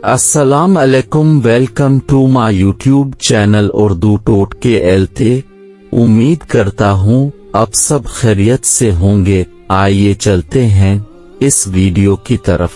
अस्सलाम अलैकुम, welcome to my YouTube channel Urdu टोटके एलते। उम्मीद करता हूँ अब सब खैरियत से होंगे। आइए चलते हैं इस वीडियो की तरफ।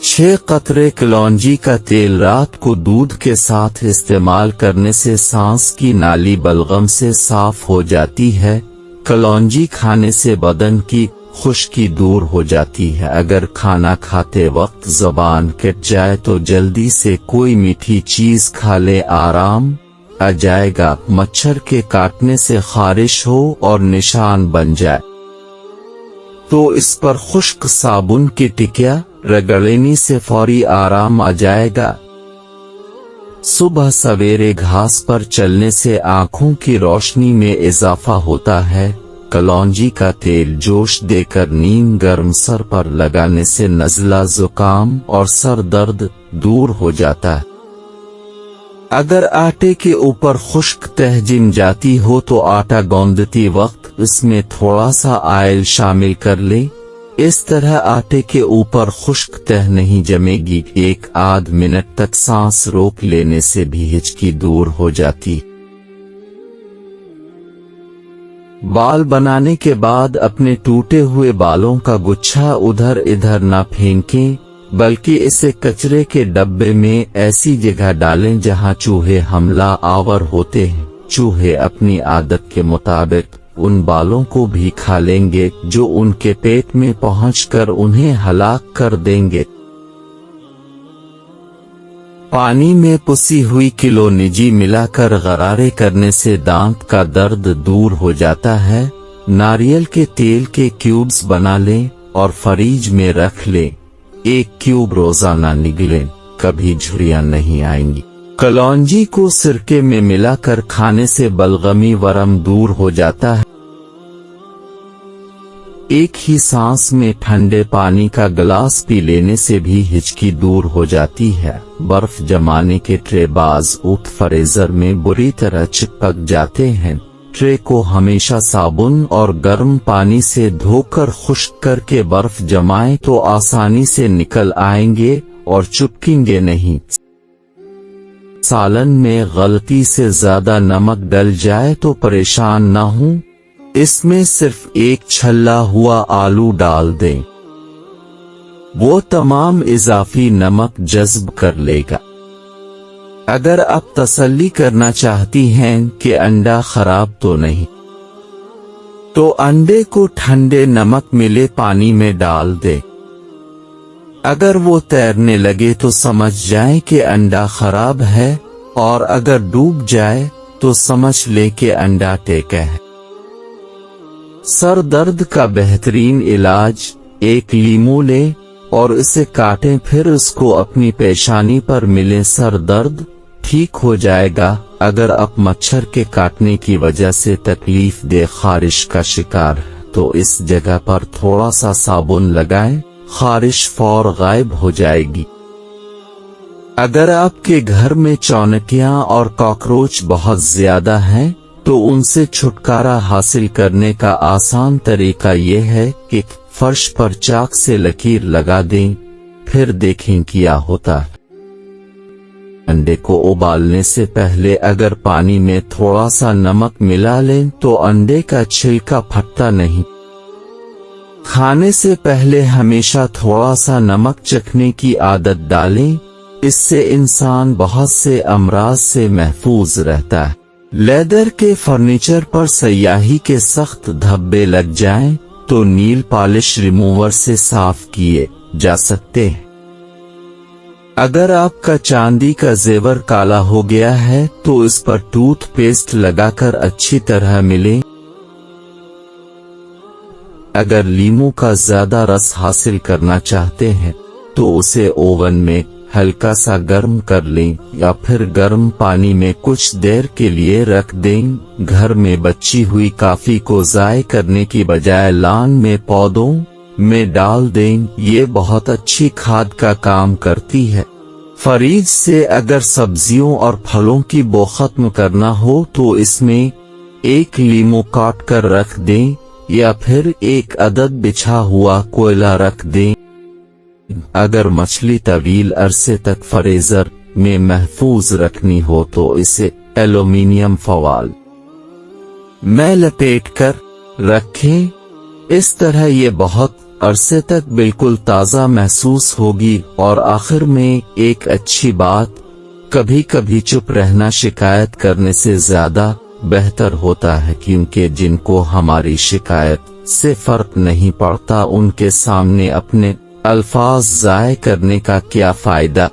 6 कतरे कलौंजी का तेल रात को दूध के साथ इस्तेमाल करने से सांस की नाली बलगम से साफ हो जाती है। कलौंजी खाने से बदन की खुश्की दूर हो जाती है। अगर खाना खाते वक्त ज़बान कट जाए तो जल्दी से कोई मीठी चीज खा ले, आराम आ जाएगा। मच्छर के काटने से खारिश हो और निशान बन जाए तो इस पर खुश्क साबुन की टिकिया रगड़ने से फौरी आराम आ जाएगा। सुबह सवेरे घास पर चलने से आँखों की रोशनी में इजाफा होता है। कलौंजी का तेल जोश देकर नीम गर्म सर पर लगाने से नज़ला, जुकाम और सर दर्द दूर हो जाता है। अगर आटे के ऊपर खुश्क तह जम जाती हो तो आटा गूंदती वक्त इसमें थोड़ा सा ऑयल शामिल कर ले। इस तरह आटे के ऊपर खुश्क तह नहीं जमेगी। 1-8 मिनट तक सांस रोक लेने से भी हिचकी दूर हो जाती। बाल बनाने के बाद अपने टूटे हुए बालों का गुच्छा उधर इधर न फेंकें, बल्कि इसे कचरे के डब्बे में ऐसी जगह डालें जहां चूहे हमला आवर होते हैं। चूहे अपनी आदत के मुताबिक उन बालों को भी खा लेंगे जो उनके पेट में पहुंचकर उन्हें हलाक कर देंगे। पानी में पुसी हुई किलो निजी मिलाकर गरारे करने से दांत का दर्द दूर हो जाता है। नारियल के तेल के क्यूब्स बना लें और फ्रिज में रख लें। 1 क्यूब रोजाना निगलें, कभी झुर्रियां नहीं आएंगी। कलौंजी को सिरके में मिलाकर खाने से बलगमी वरम दूर हो जाता है। एक ही सांस में ठंडे पानी का गिलास पी लेने से भी हिचकी दूर हो जाती है। बर्फ जमाने के ट्रे बाज ऊट फ्रीजर में बुरी तरह चिपक जाते हैं। ट्रे को हमेशा साबुन और गर्म पानी से धोकर खुश्क करके बर्फ जमाएं तो आसानी से निकल आएंगे और चिपकेंगे नहीं। सालन में गलती से ज्यादा नमक डल जाए तो परेशान न हों, इसमें सिर्फ 1 छल्ला हुआ आलू डाल दें, वो तमाम इजाफी नमक जज्ब कर लेगा। अगर आप तसल्ली करना चाहती हैं कि अंडा खराब तो नहीं, तो अंडे को ठंडे नमक मिले पानी में डाल दें। अगर वो तैरने लगे तो समझ जाएं कि अंडा खराब है, और अगर डूब जाए तो समझ ले कि अंडा टेका है। सर दर्द का बेहतरीन इलाज, 1 लीमू लें और इसे काटें, फिर उसको अपनी पेशानी पर मिलें। सर दर्द ठीक हो जाएगा। अगर आप मच्छर के काटने की वजह से तकलीफ दे खारिश का शिकार तो इस जगह पर थोड़ा सा साबुन लगाएं, खारिश फौर गायब हो जाएगी। अगर आपके घर में चौनकियां और कॉकरोच बहुत ज्यादा हैं तो उनसे छुटकारा हासिल करने का आसान तरीका यह है कि फर्श पर चाक से लकीर लगा दें, फिर देखें क्या होता है। अंडे को उबालने से पहले अगर पानी में थोड़ा सा नमक मिला लें तो अंडे का छिलका फटता नहीं। खाने से पहले हमेशा थोड़ा सा नमक चखने की आदत डालें, इससे इंसान बहुत से अमराज से महफूज रहता है। लेदर के फर्नीचर पर स्याही के सख्त धब्बे लग जाएं तो नील पॉलिश रिमूवर से साफ किए जा सकते हैं। अगर आपका चांदी का जेवर काला हो गया है तो इस पर टूथ पेस्ट लगाकर अच्छी तरह मिलें। अगर लीमू का ज्यादा रस हासिल करना चाहते हैं तो उसे ओवन में हल्का सा गर्म कर लें या फिर गर्म पानी में कुछ देर के लिए रख दें। घर में बची हुई काफी को ज़ाय करने की बजाय लान में पौधों में डाल दें, ये बहुत अच्छी खाद का काम करती है। फ्रिज से अगर सब्जियों और फलों की बो खत्म करना हो तो इसमें 1 लीमू काट कर रख दें या फिर 1 अदद बिछा हुआ कोयला रख दें। اگر مچھلی طویل عرصے تک فریزر میں محفوظ رکھنی ہو تو اسے ایلومینیم فوائل میں لپیٹ کر رکھیں۔ اس طرح یہ بہت عرصے تک بالکل تازہ محسوس ہوگی۔ اور آخر میں ایک اچھی بات، کبھی کبھی چپ رہنا شکایت کرنے سے زیادہ بہتر ہوتا ہے، کیونکہ جن کو ہماری شکایت سے فرق نہیں پڑتا ان کے سامنے اپنے الفاظ ضائع کرنے کا کیا فائدہ۔